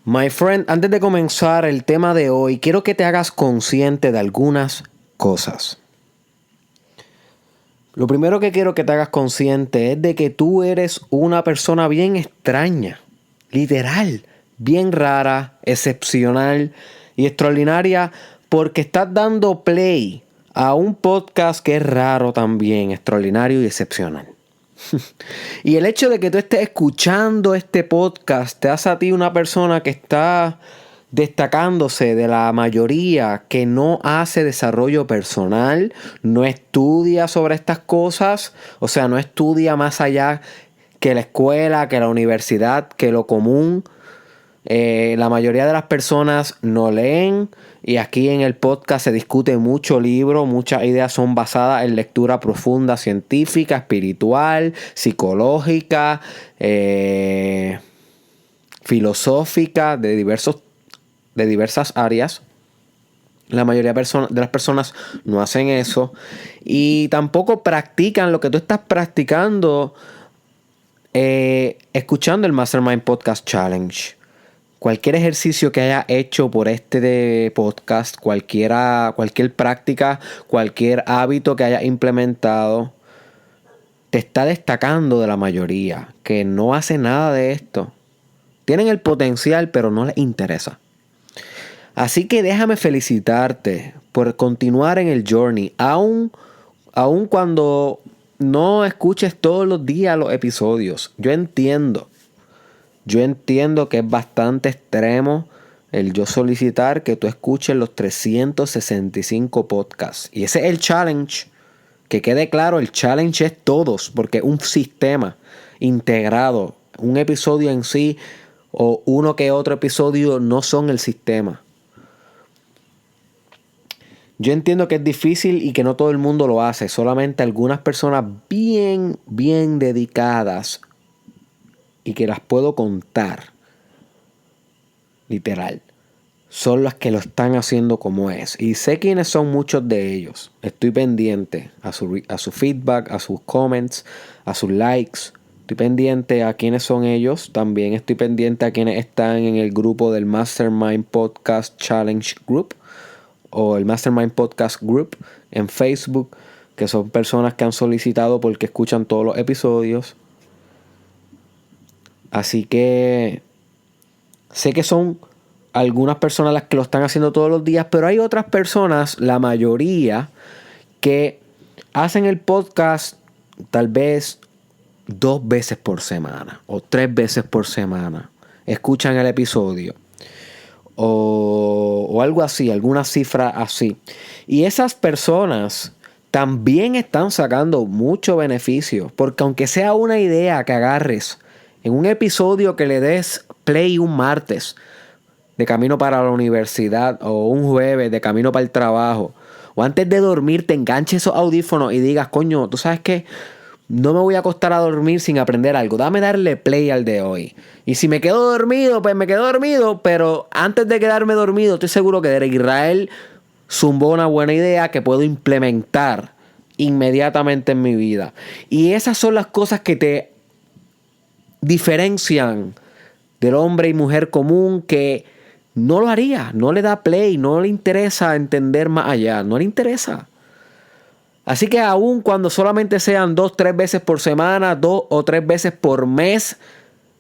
My friend, antes de comenzar el tema de hoy, quiero que te hagas consciente de algunas cosas. Lo primero que quiero que te hagas consciente es de que tú eres una persona bien extraña, literal, bien rara, excepcional y extraordinaria porque estás dando play a un podcast que es raro también, extraordinario y excepcional. Y el hecho de que tú estés escuchando este podcast te hace a ti una persona que está destacándose de la mayoría, que no hace desarrollo personal, no estudia sobre estas cosas, o sea, no estudia más allá que la escuela, que la universidad, que lo común. La mayoría de las personas no leen y aquí en el podcast se discute mucho libro, muchas ideas son basadas en lectura profunda, científica, espiritual, psicológica, filosófica, de diversas áreas. La mayoría de las personas no hacen eso y tampoco practican lo que tú estás practicando escuchando el Mastermind Podcast Challenge. Cualquier ejercicio que haya hecho por este podcast, cualquier práctica, cualquier hábito que haya implementado, te está destacando de la mayoría que no hace nada de esto. Tienen el potencial, pero no les interesa. Así que déjame felicitarte por continuar en el journey, aun cuando no escuches todos los días los episodios. Yo entiendo que es bastante extremo el yo solicitar que tú escuches los 365 podcasts. Y ese es el challenge. Que quede claro, el challenge es todos, porque es un sistema integrado. Un episodio en sí o uno que otro episodio no son el sistema. Yo entiendo que es difícil y que no todo el mundo lo hace. Solamente algunas personas bien dedicadas y que las puedo contar, literal, son las que lo están haciendo como es. Y sé quiénes son muchos de ellos. Estoy pendiente a su feedback, a sus comments, a sus likes. Estoy pendiente a quiénes son ellos. También estoy pendiente a quienes están en el grupo del Mastermind Podcast Challenge Group o el Mastermind Podcast Group en Facebook, que son personas que han solicitado porque escuchan todos los episodios. Así que sé que son algunas personas las que lo están haciendo todos los días, pero hay otras personas, la mayoría, que hacen el podcast tal vez 2 veces por semana o 3 veces por semana. Escuchan el episodio o algo así, alguna cifra así. Y esas personas también están sacando mucho beneficio, porque aunque sea una idea que agarres en un episodio que le des play un martes de camino para la universidad o un jueves de camino para el trabajo o antes de dormir te enganches esos audífonos y digas, coño, ¿tú sabes qué? No me voy a acostar a dormir sin aprender algo. Dame darle play al de hoy. Y si me quedo dormido, pues me quedo dormido. Pero antes de quedarme dormido, estoy seguro que Derek Israel zumbó una buena idea que puedo implementar inmediatamente en mi vida. Y esas son las cosas que te diferencian del hombre y mujer común que no lo haría, no le da play, no le interesa entender más allá, no le interesa. Así que aun cuando solamente sean 2-3 veces por semana, 2 o 3 veces por mes,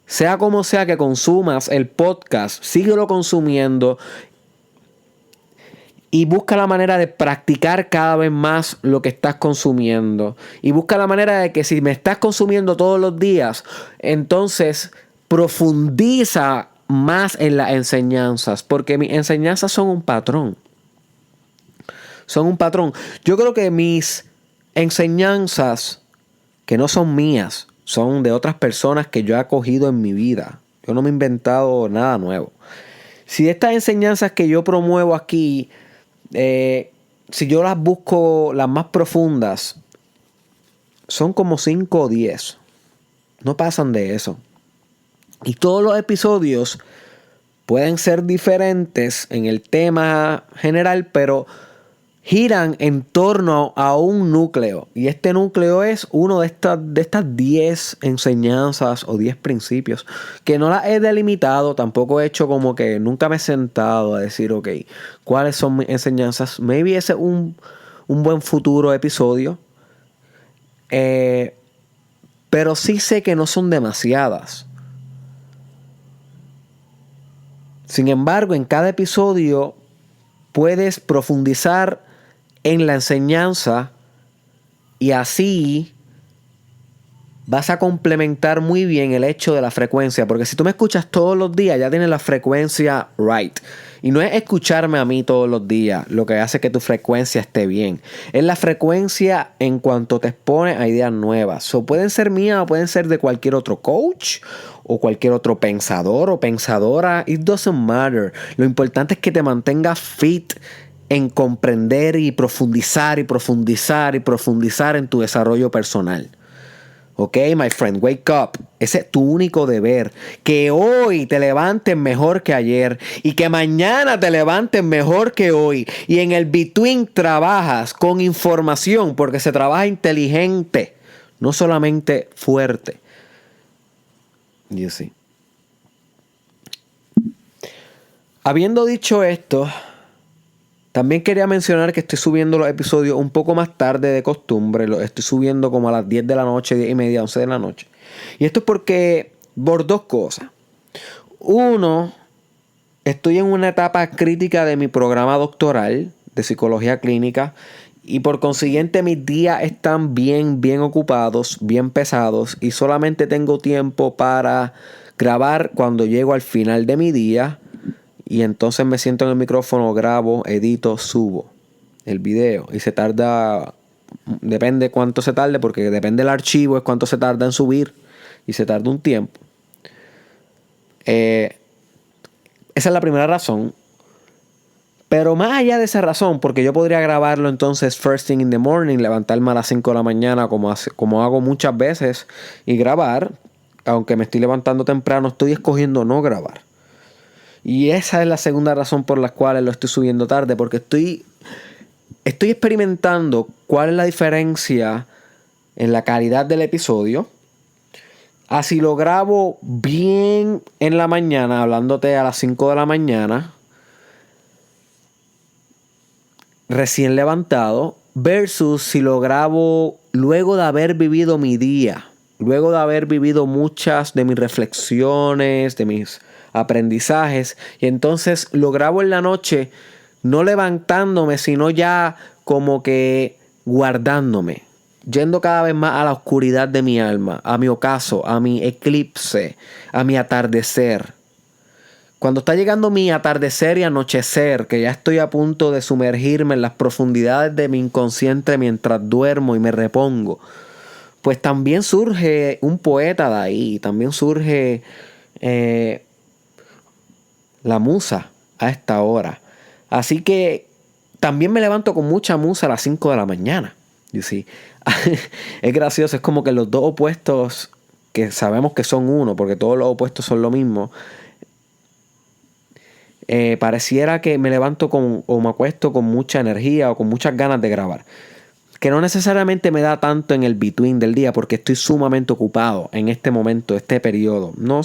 sea como sea que consumas el podcast, síguelo consumiendo y busca la manera de practicar cada vez más lo que estás consumiendo. Y busca la manera de que si me estás consumiendo todos los días, entonces profundiza más en las enseñanzas, porque mis enseñanzas son un patrón. Son un patrón. Yo creo que mis enseñanzas, que no son mías, son de otras personas que yo he acogido en mi vida. Yo no me he inventado nada nuevo. Si estas enseñanzas que yo promuevo aquí, si yo las busco las más profundas, son como 5 o 10. No pasan de eso. Y todos los episodios pueden ser diferentes en el tema general, pero giran en torno a un núcleo. Y este núcleo es uno de estas 10 enseñanzas o 10 principios que no las he delimitado, tampoco he hecho como que nunca me he sentado a decir, ok, ¿cuáles son mis enseñanzas? Maybe ese es un buen futuro episodio. Pero sí sé que no son demasiadas. Sin embargo, en cada episodio puedes profundizar en la enseñanza y así vas a complementar muy bien el hecho de la frecuencia, porque si tú me escuchas todos los días ya tienes la frecuencia right. Y no es escucharme a mí todos los días lo que hace que tu frecuencia esté bien. Es la frecuencia en cuanto te expones a ideas nuevas. O pueden ser mías o pueden ser de cualquier otro coach o cualquier otro pensador o pensadora. It doesn't matter. Lo importante es que te mantengas fit en comprender y profundizar y profundizar y profundizar en tu desarrollo personal. Ok, my friend, wake up. Ese es tu único deber. Que hoy te levantes mejor que ayer y que mañana te levantes mejor que hoy. Y en el between trabajas con información porque se trabaja inteligente, no solamente fuerte. You see. Habiendo dicho esto, también quería mencionar que estoy subiendo los episodios un poco más tarde de costumbre. Los estoy subiendo como a las 10 de la noche, 10 y media, 11 de la noche. Y esto es porque, por dos cosas. Uno, estoy en una etapa crítica de mi programa doctoral de psicología clínica. Y por consiguiente mis días están bien ocupados, bien pesados. Y solamente tengo tiempo para grabar cuando llego al final de mi día. Y entonces me siento en el micrófono, grabo, edito, subo el video. Y se tarda, depende cuánto se tarde, porque depende del archivo, es cuánto se tarda en subir. Y se tarda un tiempo. Esa es la primera razón. Pero más allá de esa razón, porque yo podría grabarlo entonces first thing in the morning, levantarme a las 5 de la mañana como hago muchas veces y grabar. Aunque me estoy levantando temprano, estoy escogiendo no grabar. Y esa es la segunda razón por la cual lo estoy subiendo tarde. Porque estoy experimentando cuál es la diferencia en la calidad del episodio. Así lo grabo bien en la mañana, hablándote a las 5 de la mañana, recién levantado, versus si lo grabo luego de haber vivido mi día. Luego de haber vivido muchas de mis reflexiones, de mis aprendizajes, y entonces lo grabo en la noche, no levantándome, sino ya como que guardándome, yendo cada vez más a la oscuridad de mi alma, a mi ocaso, a mi eclipse, a mi atardecer. Cuando está llegando mi atardecer y anochecer, que ya estoy a punto de sumergirme en las profundidades de mi inconsciente mientras duermo y me repongo, pues también surge un poeta de ahí, también surge la musa a esta hora. Así que también me levanto con mucha musa a las 5 de la mañana. You see. Es gracioso, es como que los dos opuestos, que sabemos que son uno, porque todos los opuestos son lo mismo. Pareciera que me levanto o me acuesto con mucha energía o con muchas ganas de grabar. Que no necesariamente me da tanto en el between del día, porque estoy sumamente ocupado en este momento, este periodo. No,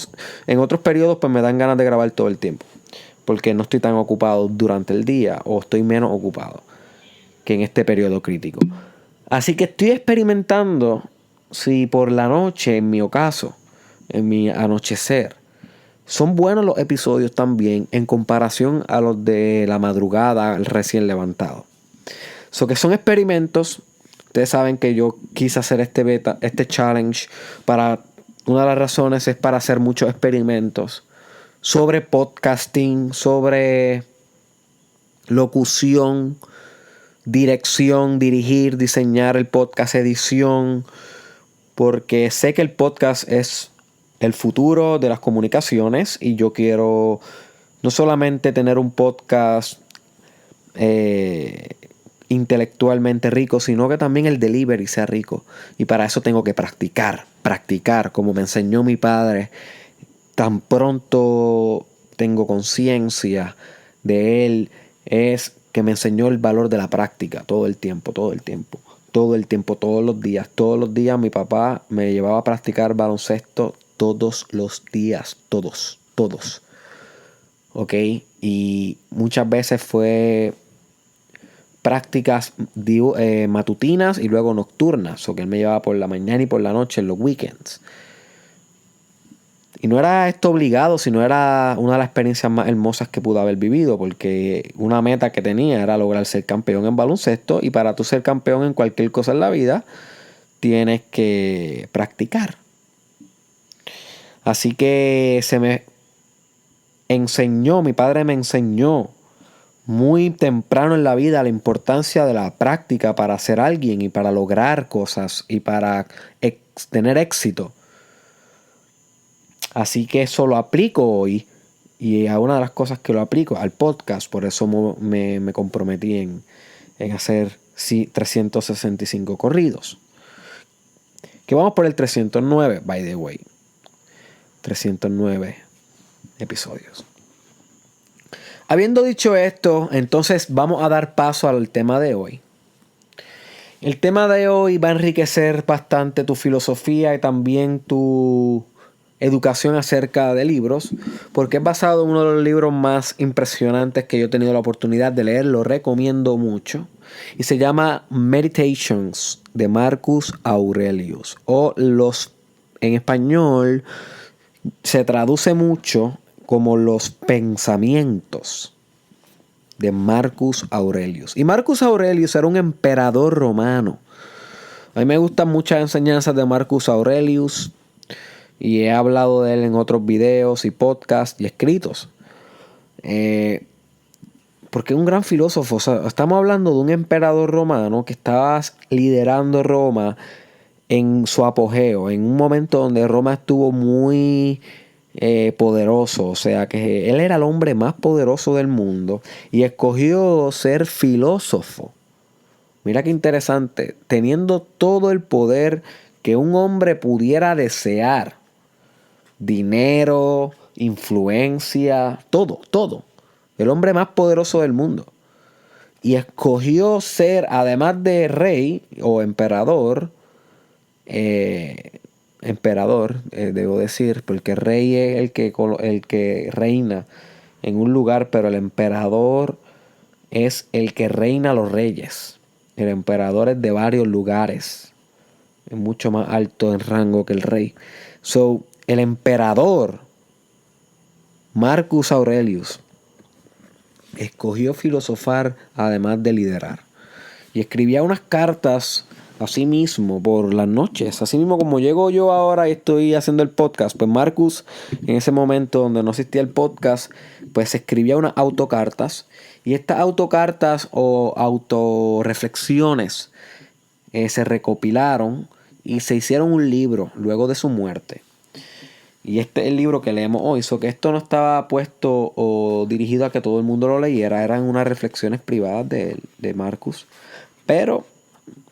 en otros periodos pues me dan ganas de grabar todo el tiempo, porque no estoy tan ocupado durante el día o estoy menos ocupado que en este periodo crítico. Así que estoy experimentando si por la noche, en mi ocaso, en mi anochecer, son buenos los episodios también en comparación a los de la madrugada, el recién levantado. So que son experimentos. Ustedes saben que yo quise hacer este challenge una de las razones es para hacer muchos experimentos sobre podcasting, sobre locución, dirección, dirigir, diseñar el podcast, edición, porque sé que el podcast es el futuro de las comunicaciones y yo quiero no solamente tener un podcast intelectualmente rico, sino que también el delivery sea rico. Y para eso tengo que practicar, como me enseñó mi padre. Tan pronto tengo conciencia de él, es que me enseñó el valor de la práctica todo el tiempo, todos los días mi papá me llevaba a practicar baloncesto todos los días, todos. ¿Ok? Y muchas veces fue prácticas matutinas y luego nocturnas, o que él me llevaba por la mañana y por la noche en los weekends. Y no era esto obligado, sino era una de las experiencias más hermosas que pude haber vivido, porque una meta que tenía era lograr ser campeón en baloncesto, y para tú ser campeón en cualquier cosa en la vida, tienes que practicar. Así que mi padre me enseñó muy temprano en la vida la importancia de la práctica para ser alguien y para lograr cosas y para tener éxito. Así que eso lo aplico hoy, y a una de las cosas que lo aplico al podcast. Por eso me comprometí en hacer 365 corridos. Que vamos por el 309, by the way. 309 episodios. Habiendo dicho esto, entonces vamos a dar paso al tema de hoy. El tema de hoy va a enriquecer bastante tu filosofía y también tu educación acerca de libros, porque es basado en uno de los libros más impresionantes que yo he tenido la oportunidad de leer. Lo recomiendo mucho, y se llama Meditations de Marcus Aurelius, en español se traduce mucho como los pensamientos de Marcus Aurelius. Y Marcus Aurelius era un emperador romano. A mí me gustan muchas enseñanzas de Marcus Aurelius, y he hablado de él en otros videos y podcasts y escritos. Porque es un gran filósofo. O sea, estamos hablando de un emperador romano que estaba liderando Roma en su apogeo, en un momento donde Roma estuvo muy poderoso. O sea, que él era el hombre más poderoso del mundo y escogió ser filósofo. Mira qué interesante. Teniendo todo el poder que un hombre pudiera desear. Dinero, influencia, todo. El hombre más poderoso del mundo. Y escogió ser, además de rey o emperador, debo decir, porque rey es el que reina en un lugar, pero el emperador es el que reina a los reyes. El emperador es de varios lugares, es mucho más alto en rango que el rey. El emperador Marcus Aurelius escogió filosofar además de liderar, y escribía unas cartas a sí mismo por las noches, así mismo como llego yo ahora y estoy haciendo el podcast. Pues Marcus, en ese momento donde no existía el podcast, pues escribía unas autocartas, y estas autocartas o autorreflexiones se recopilaron y se hicieron un libro luego de su muerte. Y este es el libro que leemos hoy. Que esto no estaba puesto o dirigido a que todo el mundo lo leyera. Eran unas reflexiones privadas de Marcus. Pero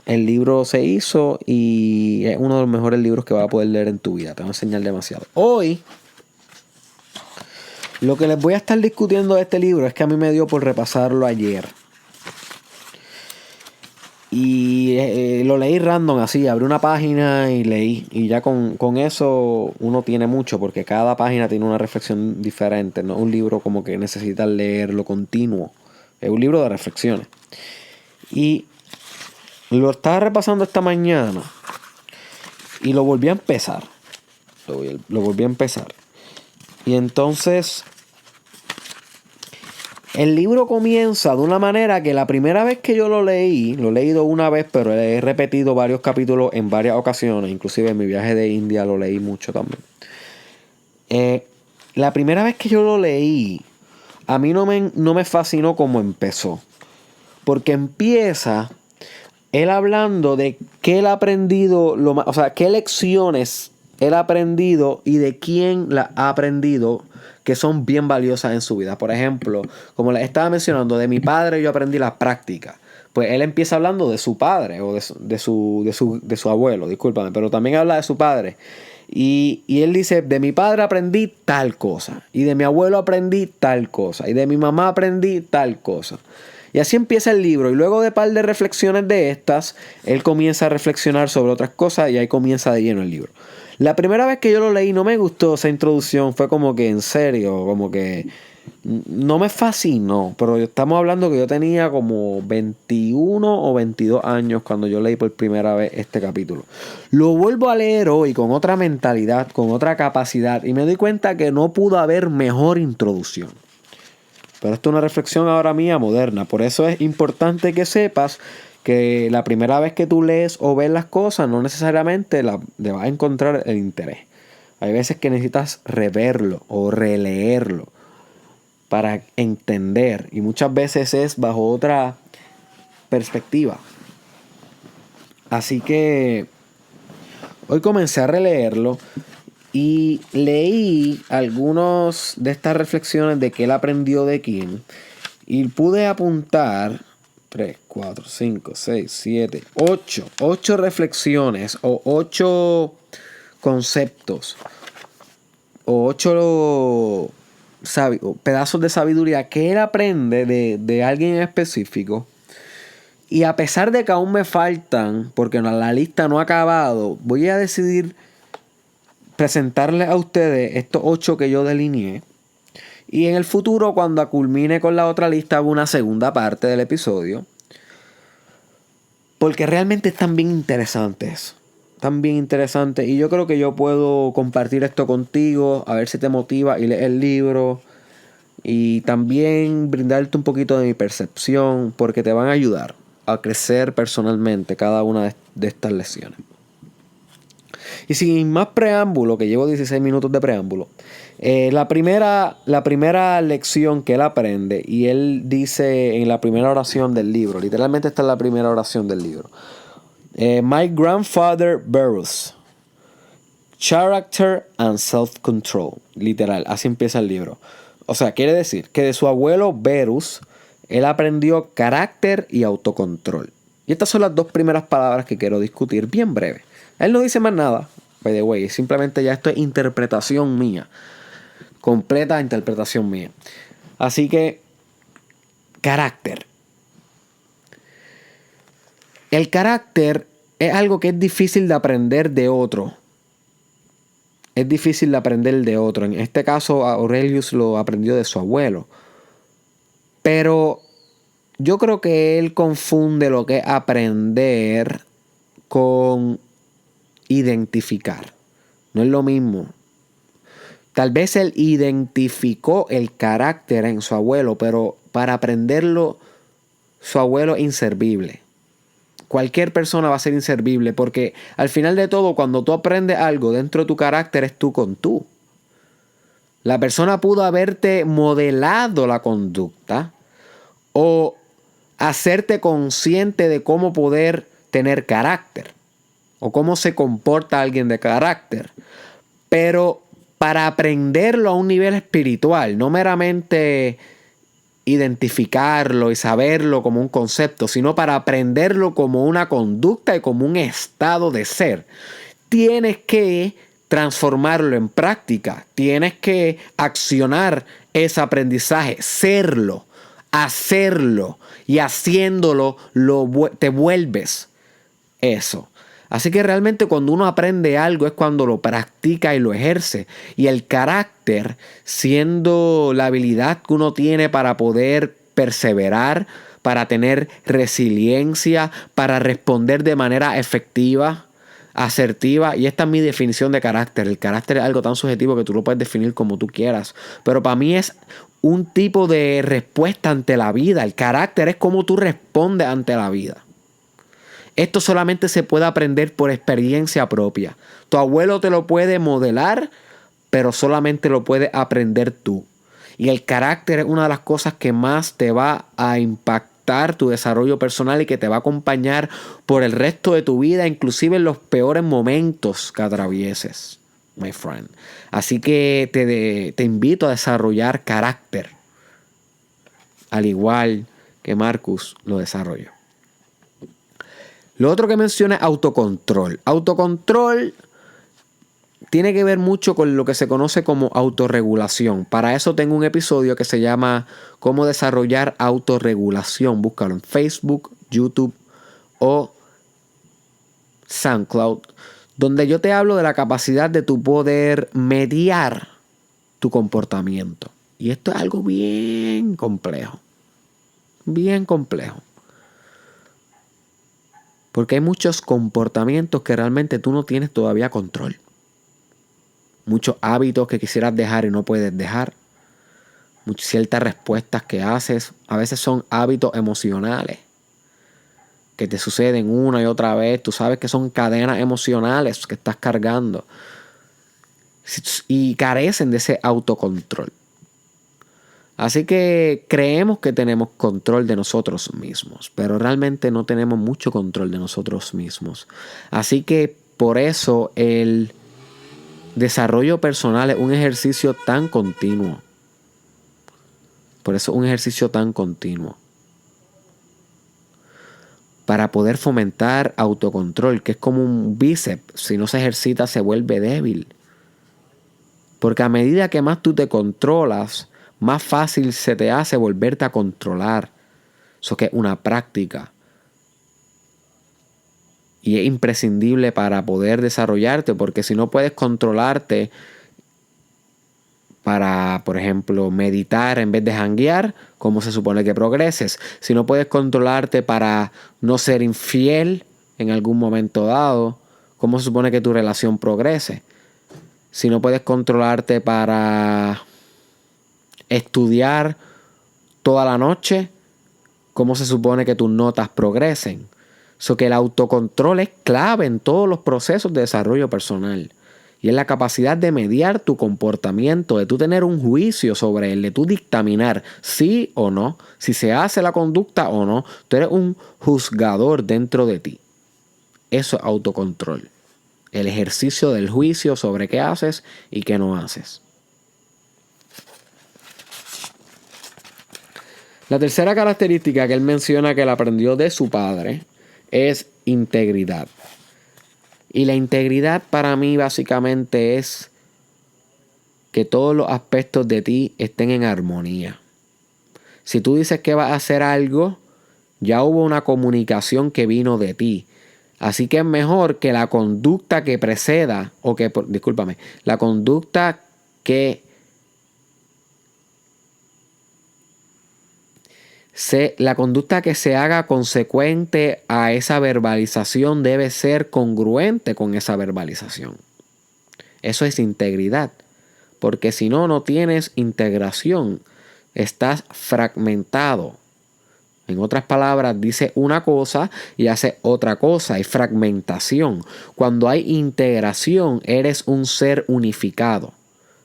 el libro se hizo y es uno de los mejores libros que vas a poder leer en tu vida. Te voy a enseñar demasiado. Hoy, lo que les voy a estar discutiendo de este libro es que a mí me dio por repasarlo ayer. Y lo leí random así, abrí una página y leí. Y ya con eso uno tiene mucho, porque cada página tiene una reflexión diferente. No es un libro como que necesitas leerlo continuo. Es un libro de reflexiones. Y lo estaba repasando esta mañana y lo volví a empezar. Lo volví a empezar. Y entonces el libro comienza de una manera que la primera vez que yo lo leí, lo he leído una vez, pero he repetido varios capítulos en varias ocasiones. Inclusive en mi viaje de India lo leí mucho también. La primera vez que yo lo leí, a mí no me fascinó cómo empezó. Porque empieza él hablando de qué él ha aprendido, o sea, qué lecciones él ha aprendido y de quién las ha aprendido, que son bien valiosas en su vida. Por ejemplo, como les estaba mencionando, de mi padre yo aprendí la práctica. Pues él empieza hablando de su padre o de su abuelo, discúlpame, pero también habla de su padre. Y él dice, de mi padre aprendí tal cosa, y de mi abuelo aprendí tal cosa, y de mi mamá aprendí tal cosa. Y así empieza el libro. Y luego de un par de reflexiones de estas, él comienza a reflexionar sobre otras cosas y ahí comienza de lleno el libro. La primera vez que yo lo leí no me gustó esa introducción. Fue como que en serio, como que no me fascinó. Pero estamos hablando que yo tenía como 21 o 22 años cuando yo leí por primera vez este capítulo. Lo vuelvo a leer hoy con otra mentalidad, con otra capacidad. Y me doy cuenta que no pudo haber mejor introducción. Pero esto es una reflexión ahora mía moderna. Por eso es importante que sepas que la primera vez que tú lees o ves las cosas no necesariamente le vas a encontrar el interés. Hay veces que necesitas reverlo o releerlo para entender. Y muchas veces es bajo otra perspectiva. Así que hoy comencé a releerlo y leí algunas de estas reflexiones de que él aprendió de quién. Y pude apuntar 3, 4, 5, 6, 7, 8 reflexiones o 8 conceptos o 8 pedazos de sabiduría que él aprende de alguien en específico. Y a pesar de que aún me faltan, porque la lista no ha acabado, voy a decidir presentarles a ustedes estos 8 que yo delineé. Y en el futuro, cuando culmine con la otra lista, hago una segunda parte del episodio. Porque realmente están bien interesantes. Están bien interesantes. Y yo creo que yo puedo compartir esto contigo. A ver si te motiva y lees el libro. Y también brindarte un poquito de mi percepción. Porque te van a ayudar a crecer personalmente cada una de estas lecciones. Y sin más preámbulo, que llevo 16 minutos de preámbulo, la primera lección que él aprende, y él dice en la primera oración del libro, literalmente esta es la primera oración del libro. My grandfather Berus, character and self-control. Literal, así empieza el libro. O sea, quiere decir que de su abuelo Berus, él aprendió carácter y autocontrol. Y estas son las 2 primeras palabras que quiero discutir bien breve. Él no dice más nada, by the way, simplemente ya esto es interpretación mía. Completa interpretación mía. Así que, carácter. El carácter es algo que es difícil de aprender de otro. Es difícil de aprender de otro. En este caso, Aurelius lo aprendió de su abuelo. Pero yo creo que él confunde lo que es aprender con identificar. No es lo mismo. Tal vez él identificó el carácter en su abuelo, pero para aprenderlo, su abuelo es inservible. Cualquier persona va a ser inservible porque al final de todo, cuando tú aprendes algo dentro de tu carácter, es tú con tú. La persona pudo haberte modelado la conducta o hacerte consciente de cómo poder tener carácter o cómo se comporta alguien de carácter. Pero para aprenderlo a un nivel espiritual, no meramente identificarlo y saberlo como un concepto, sino para aprenderlo como una conducta y como un estado de ser, tienes que transformarlo en práctica, tienes que accionar ese aprendizaje, serlo, hacerlo y haciéndolo te vuelves eso. Así que realmente cuando uno aprende algo es cuando lo practica y lo ejerce. Y el carácter, siendo la habilidad que uno tiene para poder perseverar, para tener resiliencia, para responder de manera efectiva, asertiva. Y esta es mi definición de carácter. El carácter es algo tan subjetivo que tú lo puedes definir como tú quieras. Pero para mí es un tipo de respuesta ante la vida. El carácter es cómo tú respondes ante la vida. Esto solamente se puede aprender por experiencia propia. Tu abuelo te lo puede modelar, pero solamente lo puedes aprender tú. Y el carácter es una de las cosas que más te va a impactar tu desarrollo personal y que te va a acompañar por el resto de tu vida, inclusive en los peores momentos que atravieses, my friend. Así que te invito a desarrollar carácter, al igual que Marcus lo desarrolló. Lo otro que menciona es autocontrol. Autocontrol tiene que ver mucho con lo que se conoce como autorregulación. Para eso tengo un episodio que se llama Cómo desarrollar autorregulación. Búscalo en Facebook, YouTube o SoundCloud, donde yo te hablo de la capacidad de tu poder mediar tu comportamiento. Y esto es algo bien complejo. Bien complejo. Porque hay muchos comportamientos que realmente tú no tienes todavía control. Muchos hábitos que quisieras dejar y no puedes dejar. Ciertas respuestas que haces. A veces son hábitos emocionales que te suceden una y otra vez. Tú sabes que son cadenas emocionales que estás cargando. Y carecen de ese autocontrol. Así que creemos que tenemos control de nosotros mismos, pero realmente no tenemos mucho control de nosotros mismos. Así que por eso el desarrollo personal es un ejercicio tan continuo. Por eso es un ejercicio tan continuo. Para poder fomentar autocontrol, que es como un bíceps. Si no se ejercita, se vuelve débil. Porque a medida que más tú te controlas, más fácil se te hace volverte a controlar. Eso que es una práctica. Y es imprescindible para poder desarrollarte, porque si no puedes controlarte para, por ejemplo, meditar en vez de janguear, ¿cómo se supone que progreses? Si no puedes controlarte para no ser infiel en algún momento dado, ¿cómo se supone que tu relación progrese? Si no puedes controlarte para estudiar toda la noche, ¿cómo se supone que tus notas progresen? So que el autocontrol es clave en todos los procesos de desarrollo personal. Y es la capacidad de mediar tu comportamiento, de tú tener un juicio sobre él, de tú dictaminar sí o no, si se hace la conducta o no. Tú eres un juzgador dentro de ti. Eso es autocontrol. El ejercicio del juicio sobre qué haces y qué no haces. La tercera característica que él menciona que él aprendió de su padre es integridad. Y la integridad para mí básicamente es que todos los aspectos de ti estén en armonía. Si tú dices que vas a hacer algo, ya hubo una comunicación que vino de ti. Así que es mejor que la conducta que preceda, la conducta que se haga consecuente a esa verbalización debe ser congruente con esa verbalización. Eso es integridad. Porque si no, no tienes integración. Estás fragmentado. En otras palabras, dice una cosa y hace otra cosa. Hay fragmentación. Cuando hay integración, eres un ser unificado.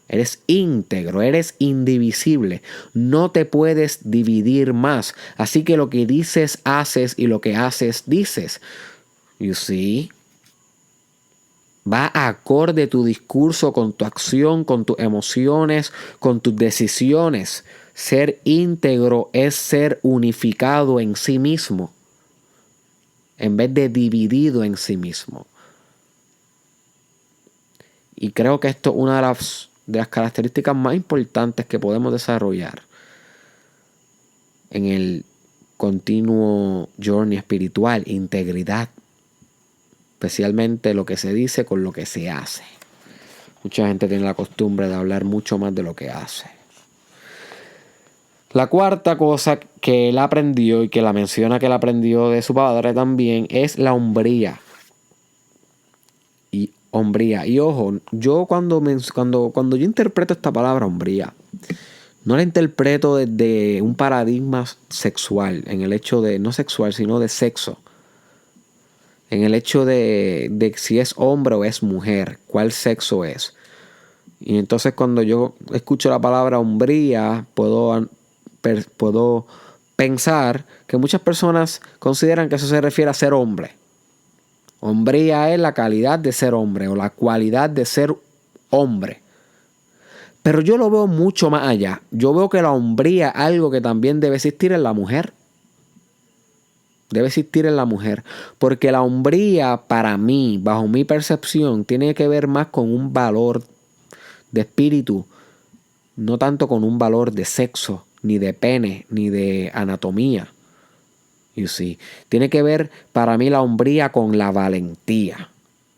Eres íntegro, eres indivisible. No te puedes dividir más. Así que lo que dices, haces, y lo que haces, dices. You see? Va acorde tu discurso con tu acción, con tus emociones, con tus decisiones. Ser íntegro es ser unificado en sí mismo, en vez de dividido en sí mismo. Y creo que esto es una de las características más importantes que podemos desarrollar en el continuo journey espiritual, integridad. Especialmente lo que se dice con lo que se hace. Mucha gente tiene la costumbre de hablar mucho más de lo que hace. La cuarta cosa que él aprendió y que la menciona que él aprendió de su padre también es la hombría. Y ojo, yo cuando yo interpreto esta palabra hombría, no la interpreto desde un paradigma sexual, en el hecho de, no sexual, sino de sexo. En el hecho de si es hombre o es mujer, cuál sexo es. Y entonces cuando yo escucho la palabra hombría, puedo pensar que muchas personas consideran que eso se refiere a ser hombre. Hombría es la calidad de ser hombre o la cualidad de ser hombre. Pero yo lo veo mucho más allá. Yo veo que la hombría es algo que también debe existir en la mujer. Debe existir en la mujer. Porque la hombría, para mí, bajo mi percepción, tiene que ver más con un valor de espíritu, no tanto con un valor de sexo, ni de pene, ni de anatomía. You see. Tiene que ver, para mí, la hombría con la valentía.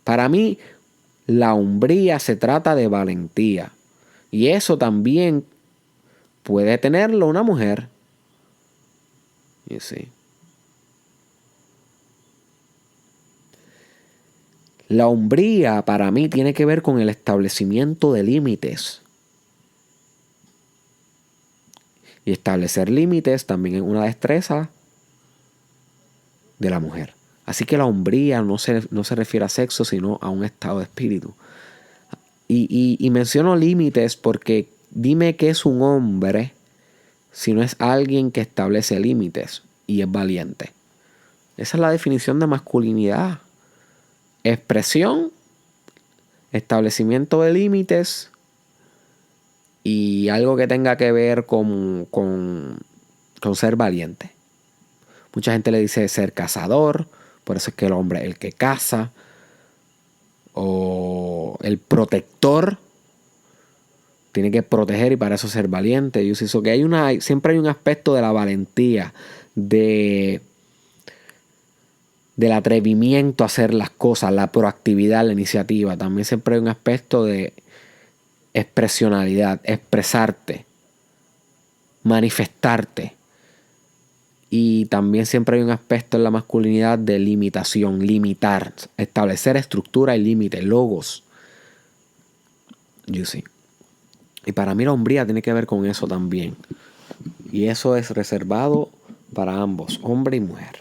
Para mí, la hombría se trata de valentía. Y eso también puede tenerlo una mujer. You see. La hombría para mí tiene que ver con el establecimiento de límites. Y establecer límites también es una destreza de la mujer. Así que la hombría no se refiere a sexo, sino a un estado de espíritu. Y menciono límites porque dime qué es un hombre si no es alguien que establece límites y es valiente. Esa es la definición de masculinidad. Expresión, establecimiento de límites y algo que tenga que ver con ser valiente. Mucha gente le dice ser cazador, por eso es que el hombre es el que caza, o el protector, tiene que proteger y para eso ser valiente. Yo sé que siempre hay un aspecto de la valentía, del atrevimiento a hacer las cosas, la proactividad, la iniciativa. También siempre hay un aspecto de expresionalidad, expresarte, manifestarte. Y también siempre hay un aspecto en la masculinidad de limitación, limitar, establecer estructura y límite, logos. You see. Y para mí la hombría tiene que ver con eso también. Y eso es reservado para ambos, hombre y mujer.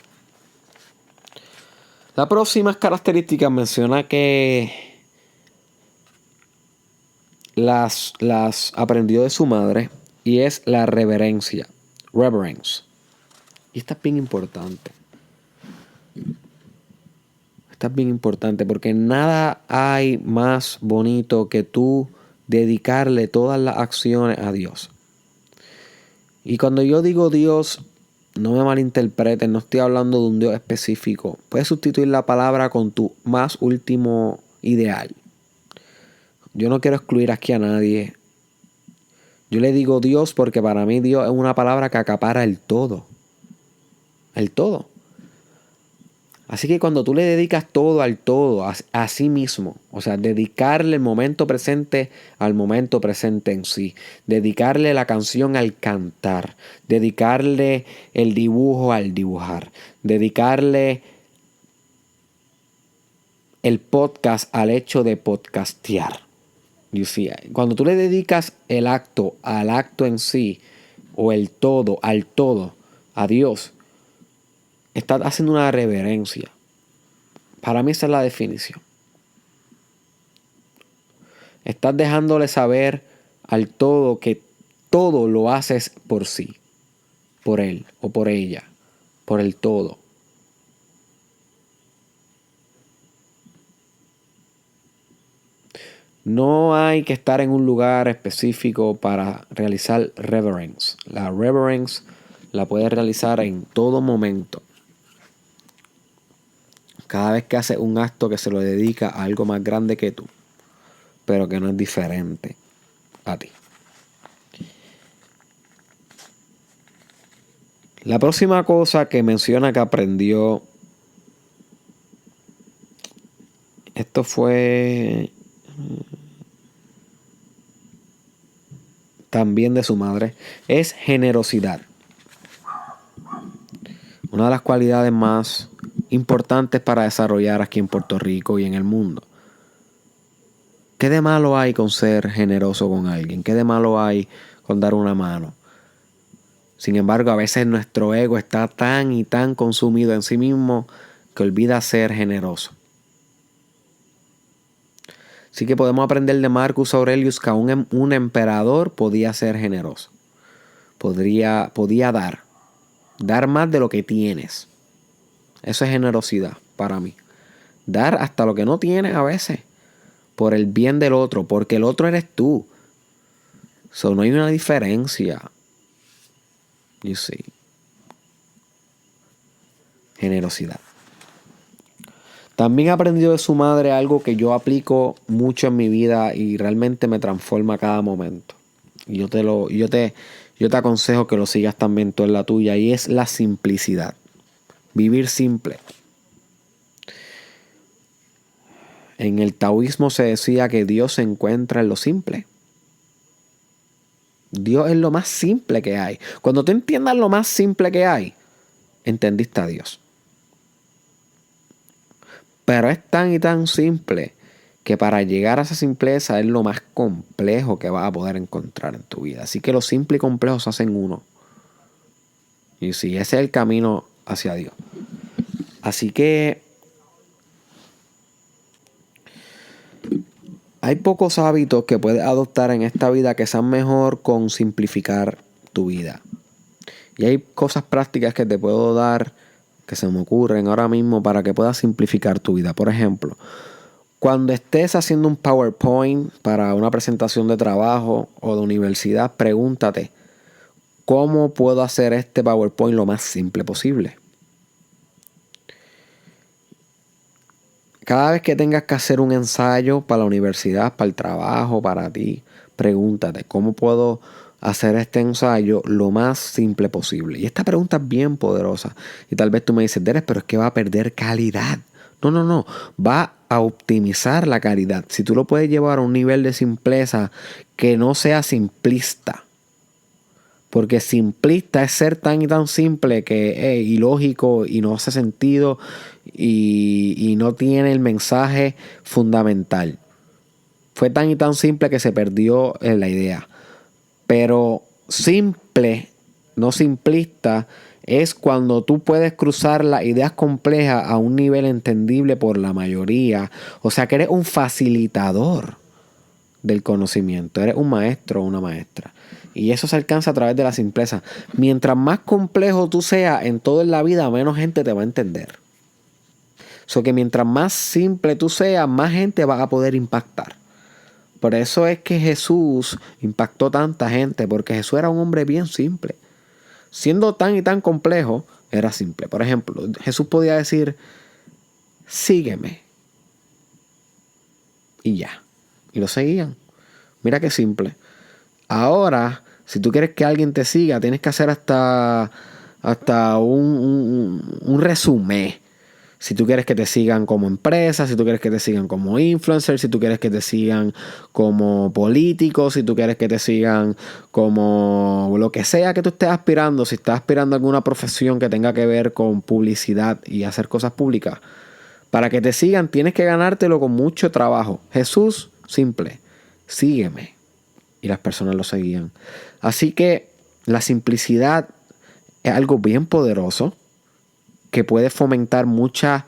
La próxima característica menciona que las aprendió de su madre y es la reverencia. Reverence. Y esta es bien importante. Esta es bien importante porque nada hay más bonito que tú dedicarle todas las acciones a Dios. Y cuando yo digo Dios, no me malinterpreten, no estoy hablando de un Dios específico. Puedes sustituir la palabra con tu más último ideal. Yo no quiero excluir aquí a nadie. Yo le digo Dios porque para mí Dios es una palabra que acapara el todo. El todo. Así que cuando tú le dedicas todo al todo, a sí mismo, o sea, dedicarle el momento presente al momento presente en sí, dedicarle la canción al cantar, dedicarle el dibujo al dibujar, dedicarle el podcast al hecho de podcastear. You see, cuando tú le dedicas el acto al acto en sí, o el todo al todo, a Dios, estás haciendo una reverencia. Para mí esa es la definición. Estás dejándole saber al todo que todo lo haces por sí, por él o por ella, por el todo. No hay que estar en un lugar específico para realizar reverence. La reverence la puedes realizar en todo momento. Cada vez que haces un acto que se lo dedica a algo más grande que tú, pero que no es diferente a ti. La próxima cosa que menciona que aprendió, esto fue también de su madre, es generosidad. Una de las cualidades más importantes para desarrollar aquí en Puerto Rico y en el mundo. ¿Qué de malo hay con ser generoso con alguien? ¿Qué de malo hay con dar una mano? Sin embargo, a veces nuestro ego está tan y tan consumido en sí mismo que olvida ser generoso. Así que podemos aprender de Marcus Aurelius que aún un emperador podía ser generoso. Podía dar más de lo que tienes. Eso es generosidad para mí. Dar hasta lo que no tienes a veces. Por el bien del otro. Porque el otro eres tú. So, no hay una diferencia. You see. generosidad. También he aprendido de su madre algo que yo aplico mucho en mi vida y realmente me transforma a cada momento. Y yo te aconsejo que lo sigas también tú en la tuya, y es la simplicidad. Vivir simple. En el taoísmo se decía que Dios se encuentra en lo simple. Dios es lo más simple que hay. Cuando tú entiendas lo más simple que hay, entendiste a Dios. Pero es tan y tan simple que para llegar a esa simpleza es lo más complejo que vas a poder encontrar en tu vida. Así que lo simple y complejo se hacen uno. Y sí, ese es el camino hacia Dios. Así que hay pocos hábitos que puedes adoptar en esta vida que sean mejor con simplificar tu vida. Y hay cosas prácticas que te puedo dar que se me ocurren ahora mismo para que puedas simplificar tu vida. Por ejemplo, cuando estés haciendo un PowerPoint para una presentación de trabajo o de universidad, pregúntate, ¿cómo puedo hacer este PowerPoint lo más simple posible? Cada vez que tengas que hacer un ensayo para la universidad, para el trabajo, para ti, pregúntate, ¿cómo puedo hacer este ensayo lo más simple posible? Y esta pregunta es bien poderosa. Y tal vez tú me dices, Derek, pero es que va a perder calidad. No. Va a optimizar la calidad. Si tú lo puedes llevar a un nivel de simpleza que no sea simplista. Porque simplista es ser tan y tan simple que es ilógico y no hace sentido y no tiene el mensaje fundamental. Fue tan y tan simple que se perdió en la idea. Pero simple, no simplista, es cuando tú puedes cruzar las ideas complejas a un nivel entendible por la mayoría. O sea que eres un facilitador del conocimiento. Eres un maestro o una maestra. Y eso se alcanza a través de la simpleza. Mientras más complejo tú seas en todo en la vida, menos gente te va a entender. So que mientras más simple tú seas, más gente va a poder impactar. Por eso es que Jesús impactó tanta gente, porque Jesús era un hombre bien simple. Siendo tan y tan complejo, era simple. Por ejemplo, Jesús podía decir, sígueme. Y ya. Y lo seguían. Mira qué simple. Ahora, si tú quieres que alguien te siga, tienes que hacer hasta un resumen. Si tú quieres que te sigan como empresa, si tú quieres que te sigan como influencer, si tú quieres que te sigan como político, si tú quieres que te sigan como lo que sea que tú estés aspirando, si estás aspirando a alguna profesión que tenga que ver con publicidad y hacer cosas públicas, para que te sigan tienes que ganártelo con mucho trabajo. Jesús, simple, sígueme. Y las personas lo seguían. Así que la simplicidad es algo bien poderoso que puede fomentar mucha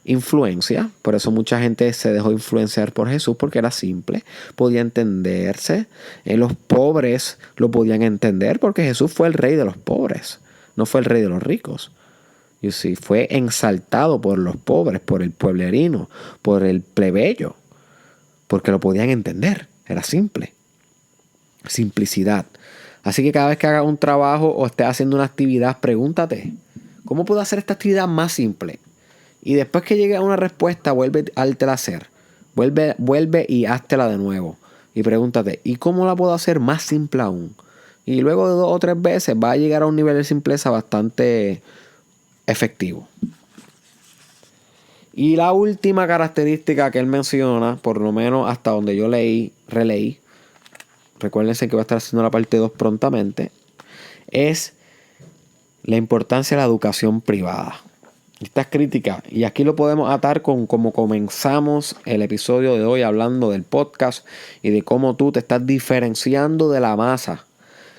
influencia. Por eso mucha gente se dejó influenciar por Jesús, porque era simple, podía entenderse. Los pobres lo podían entender porque Jesús fue el rey de los pobres, no fue el rey de los ricos. Y sí, fue exaltado por los pobres, por el pueblerino, por el plebeyo, porque lo podían entender. Era simple. Simplicidad. Así que cada vez que hagas un trabajo o estés haciendo una actividad, pregúntate, ¿cómo puedo hacer esta actividad más simple? Y después que llegue a una respuesta, vuelve a hacer. Vuelve y háztela de nuevo. Y pregúntate, ¿y cómo la puedo hacer más simple aún? Y luego de 2 o 3 veces va a llegar a un nivel de simpleza bastante efectivo. Y la última característica que él menciona, por lo menos hasta donde yo releí, recuérdense que voy a estar haciendo la parte 2 prontamente, es la importancia de la educación privada. Esta es crítica, y aquí lo podemos atar con cómo comenzamos el episodio de hoy hablando del podcast y de cómo tú te estás diferenciando de la masa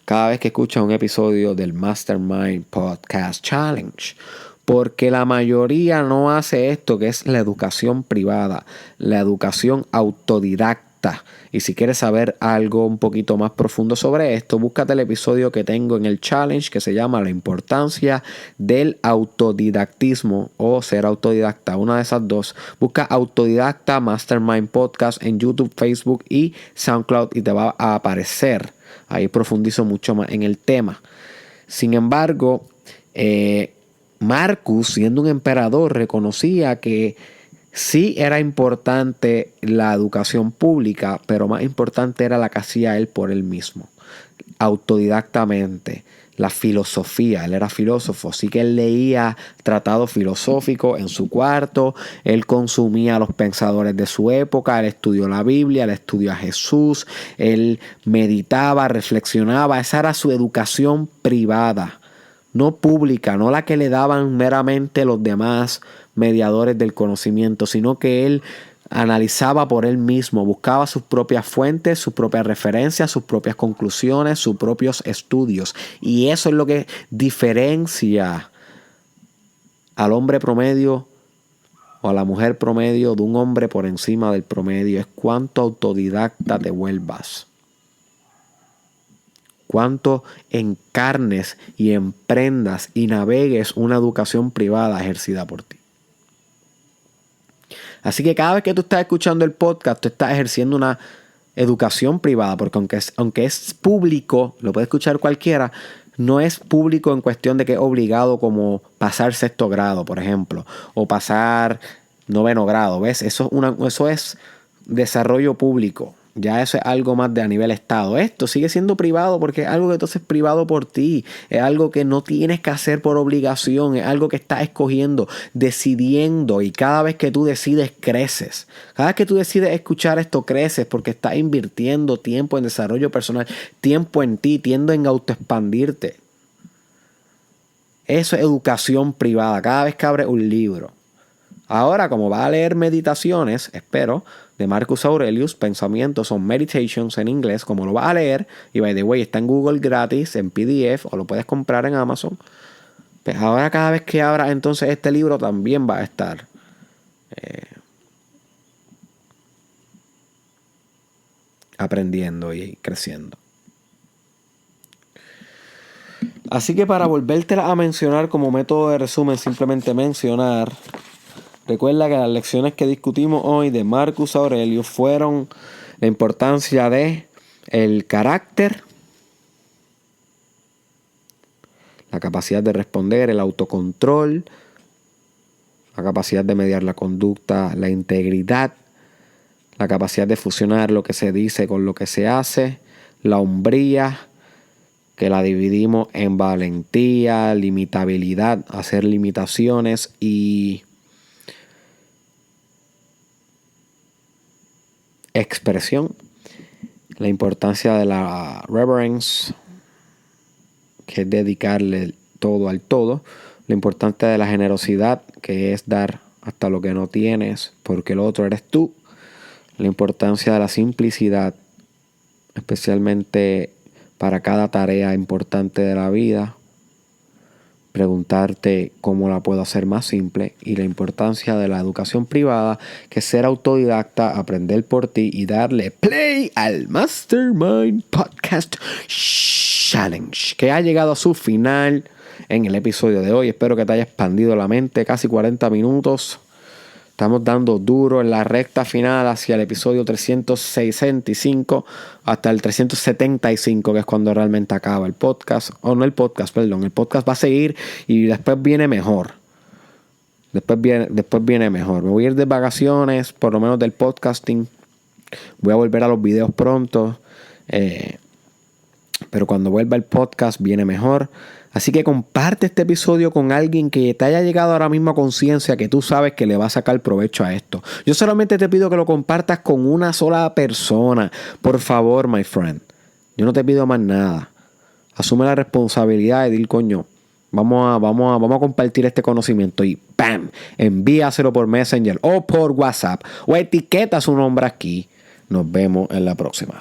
cada vez que escuchas un episodio del Mastermind Podcast Challenge. Porque la mayoría no hace esto, que es la educación privada, la educación autodidacta. Y si quieres saber algo un poquito más profundo sobre esto, búscate el episodio que tengo en el challenge que se llama La importancia del autodidactismo o ser autodidacta. Una de esas dos. Busca Autodidacta Mastermind Podcast en YouTube, Facebook y SoundCloud y te va a aparecer. Ahí profundizo mucho más en el tema. Sin embargo, Marcus, siendo un emperador, reconocía que sí era importante la educación pública, pero más importante era la que hacía él por él mismo, autodidactamente. La filosofía, él era filósofo, así que él leía tratados filosóficos en su cuarto, él consumía a los pensadores de su época, él estudió la Biblia, él estudió a Jesús, él meditaba, reflexionaba, esa era su educación privada, no pública, no la que le daban meramente los demás mediadores del conocimiento, sino que él analizaba por él mismo, buscaba sus propias fuentes, sus propias referencias, sus propias conclusiones, sus propios estudios. Y eso es lo que diferencia al hombre promedio o a la mujer promedio de un hombre por encima del promedio. Es cuánto autodidacta te vuelvas. Cuánto encarnes y emprendas y navegues una educación privada ejercida por ti. Así que cada vez que tú estás escuchando el podcast, tú estás ejerciendo una educación privada, porque aunque es público, lo puede escuchar cualquiera, no es público en cuestión de que es obligado como pasar sexto grado, por ejemplo, o pasar noveno grado, ¿ves? Eso es desarrollo público. Ya eso es algo más de a nivel estado. Esto sigue siendo privado porque es algo que entonces es privado por ti. Es algo que no tienes que hacer por obligación. Es algo que estás escogiendo, decidiendo. Y cada vez que tú decides, creces. Cada vez que tú decides escuchar esto, creces porque estás invirtiendo tiempo en desarrollo personal, tiempo en ti, tiempo en autoexpandirte. Eso es educación privada. Cada vez que abres un libro. Ahora, como vas a leer meditaciones, espero, de Marcus Aurelius, pensamientos son meditations en inglés, como lo vas a leer, y by the way, está en Google gratis, en PDF, o lo puedes comprar en Amazon. Pues ahora cada vez que abras entonces este libro también va a estar aprendiendo y creciendo. Así que para volvértela a mencionar como método de resumen, simplemente mencionar... Recuerda que las lecciones que discutimos hoy de Marcus Aurelius fueron la importancia de el carácter, la capacidad de responder, el autocontrol, la capacidad de mediar la conducta, la integridad, la capacidad de fusionar lo que se dice con lo que se hace, la hombría, que la dividimos en valentía, limitabilidad, hacer limitaciones y expresión, la importancia de la reverence, que es dedicarle todo al todo, la importancia de la generosidad, que es dar hasta lo que no tienes, porque el otro eres tú, la importancia de la simplicidad, especialmente para cada tarea importante de la vida, preguntarte cómo la puedo hacer más simple, y la importancia de la educación privada, que es ser autodidacta, aprender por ti y darle play al Mastermind Podcast Challenge, que ha llegado a su final en el episodio de hoy. Espero que te haya expandido la mente, casi 40 minutos. Estamos dando duro en la recta final hacia el episodio 365 hasta el 375, que es cuando realmente acaba el podcast. O no el podcast, perdón. El podcast va a seguir y después viene mejor. Después viene mejor. Me voy a ir de vacaciones, por lo menos del podcasting. Voy a volver a los videos pronto. Pero cuando vuelva el podcast viene mejor. Así que comparte este episodio con alguien que te haya llegado ahora mismo a conciencia, que tú sabes que le va a sacar provecho a esto. Yo solamente te pido que lo compartas con una sola persona. Por favor, my friend. Yo no te pido más nada. Asume la responsabilidad de decir, coño, vamos a compartir este conocimiento y ¡pam! Envíaselo por Messenger o por WhatsApp o etiqueta su nombre aquí. Nos vemos en la próxima.